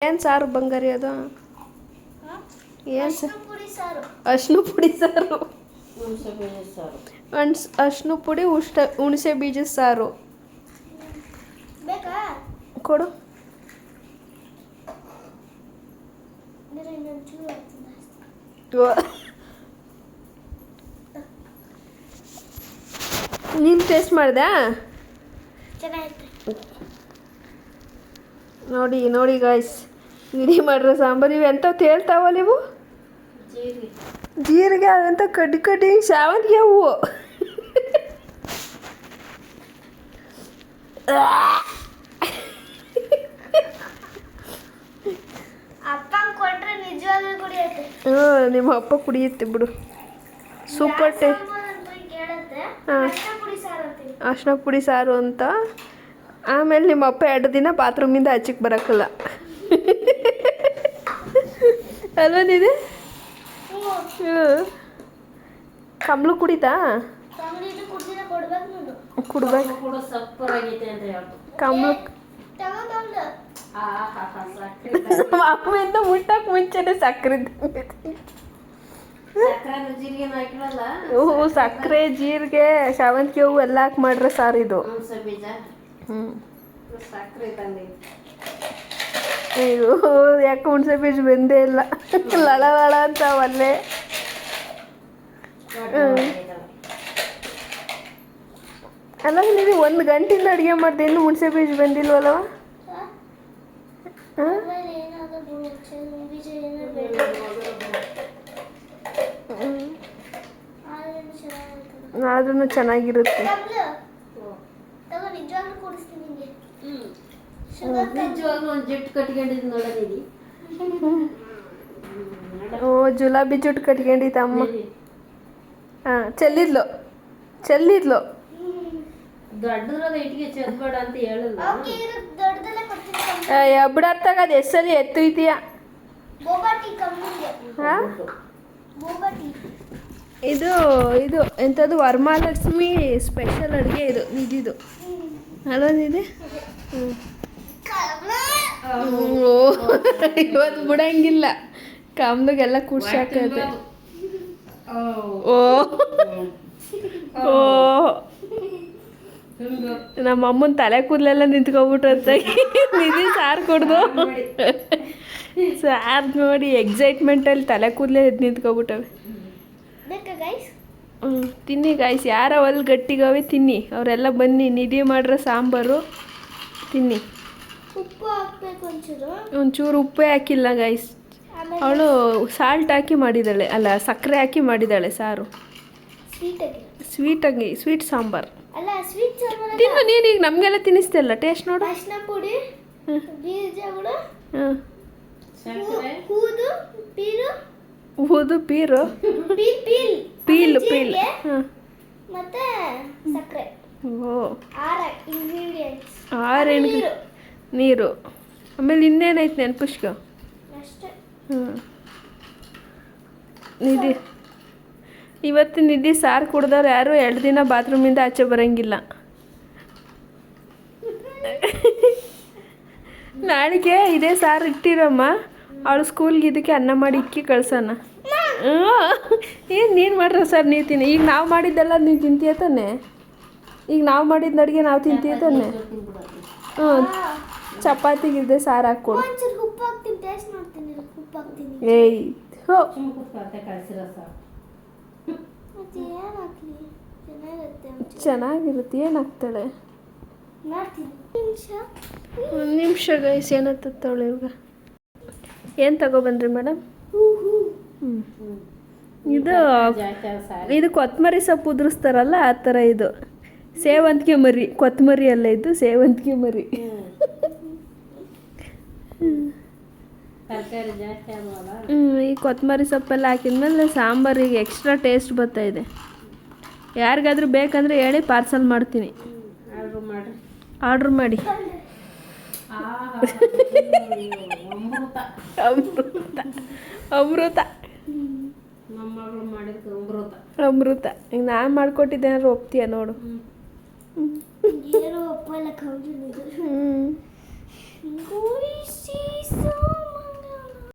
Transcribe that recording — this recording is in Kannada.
ಏನು ಸಾರು ಬಂಗಾರಿ ಅದು? ಏನು ಸಾರು? ಅರ್ಶಿನ ಪುಡಿ ಸಾರು. ಅರ್ಶಿನ ಪುಡಿ ಹುಣಸೆ ಬೀಜದ ಸಾರು ಕೊಡು. ನೀನು ಟೇಸ್ಟ್ ಮಾಡ್ದೆ? ನೋಡಿ ನೋಡಿ ಗಾಯ್ಸ್, ಇಡೀ ಮಾಡ್ರೆ ಸಾಂಬಾರು ಇವು ಎಂತ ತೇಳ್ತಾವಲ್ಲ ಇವು. ಜೀರಿಗೆ ಅವಂತ ಕಡ್ಡಿ ಕಡ್ಡಿ ಶಾವಂತಿಗೆ ಹೂವು. ನಿಮ್ಮ ಅಪ್ಪ ಕುಡಿಯುತ್ತೆ ಬಿಡು. Super taste. ಹಾಂ, ಅರ್ಶಿನ ಪುಡಿ ಸಾರು ಅಂತ. ಆಮೇಲೆ ನಿಮ್ಮ ಅಪ್ಪ 2 ದಿನ ಬಾತ್ರೂಮಿಂದ ಆಚೆಗೆ ಬರೋಕ್ಕಲ್ಲ ಅಲ್ವನಿದೆ. ಕಮ್ಲು ಕುಡಿತಾ? ಕುಡ್ಬೇಕು. ಕಮ್ಲು ಅಪ್ಪನಿಂದ ಮುಟ್ಟಕ್ಕೆ ಮುಂಚೆನೆ ಸಕ್ಕರೆ ಸಕ್ಕರೆ ಜೀರಿಗೆ ಶಾವಂತಿಗೆ ಹೂವು ಎಲ್ಲ ಹಾಕಿ ಮಾಡ್ರೆ ಸಾರು ಇದು. ಅಯ್ಯೋ, ಯಾಕೆ ಹುಣಸೆ ಬೀಜ ಬೆಂದೇ ಇಲ್ಲ. ಲಳ ಲಳ ಅಂತ ಒಲ್ಲೆ. ಅಲ್ಲ ನೀವು 1 ಗಂಟೆಯಿಂದ ಅಡುಗೆ ಮಾಡಿದೆ, ಇನ್ನು ಹುಣಸೆ ಬೀಜ ಬೆಂದಿಲ್ವಲ್ಲವ? ಆದ್ರೂ ಚೆನ್ನಾಗಿರುತ್ತೆ. ಓ, ಜುಲಾಬಿ ಜುಟ್ಟು ಕಟ್ಕೊಂಡಿದ್ದ ಅಮ್ಮ. ಹಾಂ, ಚೆಲ್ಲಿದ್ಲು. ಬಿಡತ್ತಾಗ ಅದು ಎಷ್ಟಲ್ಲಿ ಎತ್ತುತ್ತೀಯ? ಹಾಂ, ಇದು ಇದು ಎಂಥದ್ದು ವರಮಹಾಲಕ್ಷ್ಮಿ ಸ್ಪೆಷಲ್ ಅಡುಗೆ ಇದು ನಿಧಿದು ಅಲ್ವ ನಿಧಿ? ಇವತ್ತು ಬಿಡಂಗಿಲ್ಲ, ಕಾಮ್ದಾಗೆಲ್ಲ ಕುಡ್ಸಿ ಹಾಕದೆ. ಓ ಓ, ನಮ್ಮ ಅಮ್ಮನ ತಲೆ ಕೂದಲೆಲ್ಲ ನಿಂತ್ಕೊಬಿಟ್ಟಂತ ನಿಧಿ ಸಾರು ಕುಡ್ದು. ಸಾರು ನೋಡಿ ಎಕ್ಸೈಟ್ಮೆಂಟಲ್ಲಿ ತಲೆ ಕೂದಲೇ ನಿಂತ್ಕೊಬಿಟ್ಟವೆ. ತಿನ್ನಿ ಗಾಯ್ಸ್, ಯಾರ ಅಲ್ಲಿ ಗಟ್ಟಿಗವೆ ತಿನ್ನಿ. ಅವರೆಲ್ಲ ಬನ್ನಿ, ನಿಧಿ ಮಾಡ್ರೆ ಸಾಂಬಾರು ತಿನ್ನಿ. ಒಂಚೂರು ಉಪ್ಪೇ ಹಾಕಿಲ್ಲ ಗಾಯ್ಸ್. ಅವಳು ಸಾಲ್ಟ್ ಹಾಕಿ ಮಾಡಿದ್ದಾಳೆ, ಅಲ್ಲ ಸಕ್ಕರೆ ಹಾಕಿ ಮಾಡಿದ್ದಾಳೆ ಸಾರು. ಸ್ವೀಟ್ ಸಾಂಬಾರು ತಿನ್ನು ನೀನು. ಈಗ ನಮಗೆಲ್ಲ ತಿನ್ನಿಸ್ತಿಲ್ಲ, ಟೇಸ್ಟ್ ನೋಡು. ಊದು ಪೀರು ಪೀಲು ಮತ್ತೆ ಸಕ್ಕರೆ. ಓ, 6 ನೀರು. ಆಮೇಲೆ ಇನ್ನೇನೈತೆ ನೆನಪಿಸ್ಕೊ. ನಿಧಿ ಇವತ್ತು ನಿಧಿ ಸಾರು ಕುಡ್ದವ್ರು ಯಾರು 2 ದಿನ ಬಾತ್ರೂಮಿಂದ ಆಚೆ ಬರೋಂಗಿಲ್ಲ. ನಾಳೆಗೆ ಇದೇ ಸಾರು ಇಟ್ಟಿರಮ್ಮ. ಅವಳು ಸ್ಕೂಲ್ಗೆ ಇದಕ್ಕೆ ಅನ್ನ ಮಾಡಿ ಇಕ್ಕಿ ಕಳ್ಸೋಣ. ಏನು ನೀನು ಮಾಡ್ರೆ ಸರ್ ನೀವು ತಿನ್ನಿ. ಈಗ ನಾವು ಮಾಡಿದ್ದೆಲ್ಲ ನೀವು ತಿಂತೀಯ ತಾನೆ? ಈಗ ನಾವು ಮಾಡಿದ ಅಡುಗೆ ನಾವು ತಿಂತೀಯ ತಾನೆ? ಹ್ಞೂ, ಚಪಾತಿಗೆ ಇದ್ದೆ ಸಾರು ಹಾಕ್ಕೊಡು. ಏಯ್ ಹೋ, ಚೆನ್ನಾಗಿರುತ್ತೆ. ಏನು ಹಾಕ್ತಾಳೆ? 1 ನಿಮಿಷ ಗೈಸ್, ಏನತ್ತವಳೆ ಇವಾಗ. ಏನು ತಗೊಬಂದ್ರಿ ಮೇಡಮ್? ಇದು ಕೊತ್ತಂಬರಿ ಸೊಪ್ಪು ಉದುರಿಸ್ತಾರಲ್ಲ ಆ ಥರ. ಇದು ಸೇವಂತಿಗೆ ಮರಿ, ಕೊತ್ತಂಬರಿ ಅಲ್ಲ, ಇದು ಸೇವಂತಿಗೆ ಮರಿ. ಈ ಕೊತ್ತಂಬರಿ ಸೊಪ್ಪೆಲ್ಲ ಹಾಕಿದ್ಮೇಲೆ ಸಾಂಬಾರಿಗೆ ಎಕ್ಸ್ಟ್ರಾ ಟೇಸ್ಟ್ ಬರ್ತಾಯಿದೆ. ಯಾರಿಗಾದ್ರೂ ಬೇಕಂದರೆ ಹೇಳಿ, ಪಾರ್ಸಲ್ ಮಾಡ್ತೀನಿ. ಆರ್ಡ್ರ್ ಮಾಡಿ. ಅಮೃತ ಅಮೃತ. ಈಗ ನಾನು ಮಾಡಿಕೊಟ್ಟಿದ್ದೇನಾದ್ರು ಒಪ್ತೀಯ ನೋಡು. Quiero para la causa.